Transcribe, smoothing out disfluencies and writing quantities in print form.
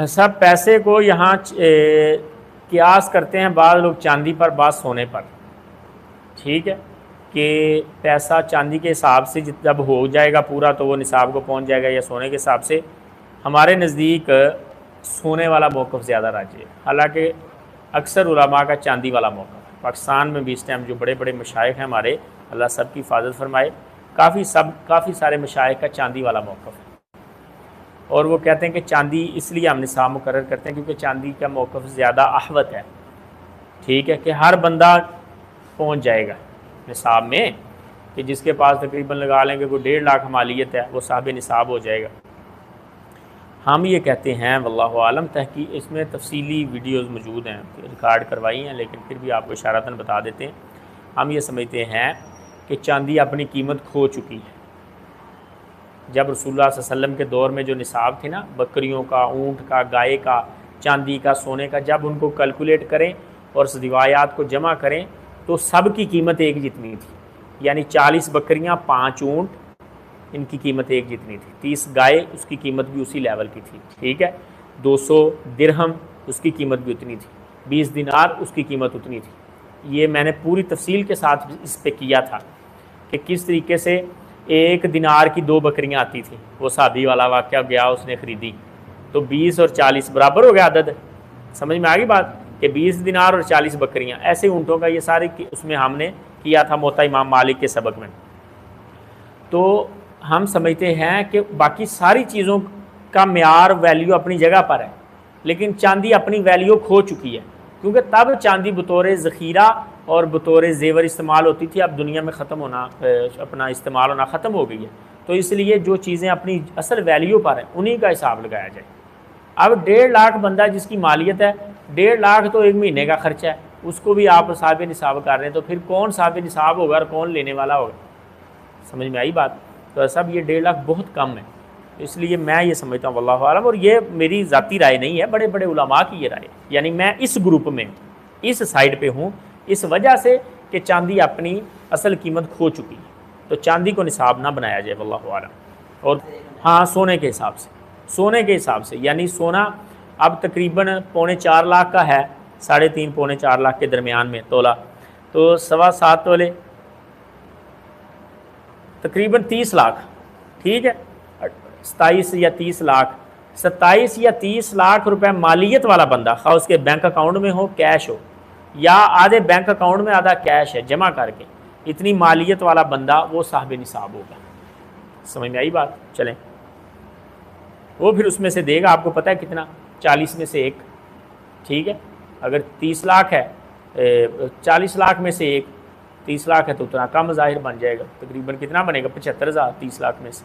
سب پیسے کو یہاں قیاس کرتے ہیں، بعض لوگ چاندی پر، بعض سونے پر، ٹھیک ہے، کہ پیسہ چاندی کے حساب سے جب ہو جائے گا پورا تو وہ نصاب کو پہنچ جائے گا، یا سونے کے حساب سے۔ ہمارے نزدیک سونے والا موقف زیادہ راجح ہے، حالانکہ اکثر علماء کا چاندی والا موقف ہے۔ پاکستان میں بھی اس ٹائم جو بڑے بڑے مشائخ ہیں ہمارے، اللہ سب کی حفاظت فرمائے، کافی سارے مشائخ کا چاندی والا موقف ہے، اور وہ کہتے ہیں کہ چاندی اس لیے ہم نصاب مقرر کرتے ہیں کیونکہ چاندی کا موقف زیادہ احوط ہے، ٹھیک ہے، کہ ہر بندہ پہنچ جائے گا نصاب میں، کہ جس کے پاس تقریباً لگا لیں کہ کوئی 1.5 لاکھ مالیت ہے وہ صاحب نصاب ہو جائے گا۔ ہم یہ کہتے ہیں واللہ عالم، تحقیق اس میں تفصیلی ویڈیوز موجود ہیں، ریکارڈ کروائی ہیں، لیکن پھر بھی آپ کو اشارتاً بتا دیتے ہیں۔ ہم یہ سمجھتے ہیں کہ چاندی اپنی قیمت کھو چکی ہے۔ جب رسول اللہ صلی اللہ علیہ وسلم کے دور میں جو نصاب تھے نا، بکریوں کا، اونٹ کا، گائے کا، چاندی کا، سونے کا، جب ان کو کیلکولیٹ کریں اور اس روایات کو جمع کریں تو سب کی قیمت ایک جتنی تھی، یعنی 40 بکریاں، 5 اونٹ، ان کی قیمت ایک جتنی تھی، 30 گائے، اس کی قیمت بھی اسی لیول کی تھی، ٹھیک ہے، 200 درہم، اس کی قیمت بھی اتنی تھی، 20 دینار، اس کی قیمت اتنی تھی۔ یہ میں نے پوری تفصیل کے ساتھ اس پہ کیا تھا کہ کس طریقے سے 1 دینار کی 2 بکریاں آتی تھیں، وہ صحابی والا واقعہ گیا، اس نے خریدی تو 20 اور 40 برابر ہو گیا عدد، سمجھ میں آ گئی بات، کہ 20 دینار اور 40 بکریاں، ایسے اونٹوں کا یہ سارے اس میں ہم نے کیا تھا موطا امام مالک کے سبق میں۔ تو ہم سمجھتے ہیں کہ باقی ساری چیزوں کا معیار، ویلیو اپنی جگہ پر ہے، لیکن چاندی اپنی ویلیو کھو چکی ہے، کیونکہ تب چاندی بطور ذخیرہ اور بطور زیور استعمال ہوتی تھی، اب دنیا میں ختم ہونا، اپنا استعمال ہونا ختم ہو گئی ہے، تو اس لیے جو چیزیں اپنی اصل ویلیو پر ہیں انہی کا حساب لگایا جائے۔ اب 1.5 لاکھ بندہ جس کی مالیت ہے، 1.5 لاکھ تو 1 مہینے کا خرچہ ہے، اس کو بھی آپ صاحب نصاب کر رہے ہیں، تو پھر کون صاحب نصاب ہوگا اور کون لینے والا ہوگا؟ سمجھ میں آئی بات؟ تو سب یہ 1.5 لاکھ بہت کم ہے، اس لیے میں یہ سمجھتا ہوں واللہ عالم، اور یہ میری ذاتی رائے نہیں ہے، بڑے بڑے علماء کی یہ رائے، یعنی میں اس گروپ میں، اس سائڈ پہ ہوں، اس وجہ سے کہ چاندی اپنی اصل قیمت کھو چکی ہے، تو چاندی کو نصاب نہ بنایا جائے واللہ عالم۔ اور ہاں، سونے کے حساب سے، سونے کے حساب سے، یعنی سونا اب تقریباً 3.25 لاکھ کا ہے، 3.5 پونے 4 لاکھ کے درمیان میں تولہ، تو 7.25 تولے تقریباً 30 لاکھ، ٹھیک ہے، 27 یا 30 لاکھ، 27 یا 30 لاکھ روپے مالیت والا بندہ، خواہ اس کے بینک اکاؤنٹ میں ہو، کیش ہو، یا آدھے بینک اکاؤنٹ میں آدھا کیش ہے جمع کر کے، اتنی مالیت والا بندہ وہ صاحب نصاب ہوگا۔ سمجھ میں آئی بات؟ چلیں، وہ پھر اس میں سے دے گا، آپ کو پتہ ہے کتنا، 40 میں سے 1، ٹھیک ہے، اگر 30 لاکھ ہے، 40 لاکھ میں سے 1، 30 لاکھ ہے تو اتنا کم ظاہر بن جائے گا، تقریباً کتنا بنے گا، 75,000 30 لاکھ میں سے،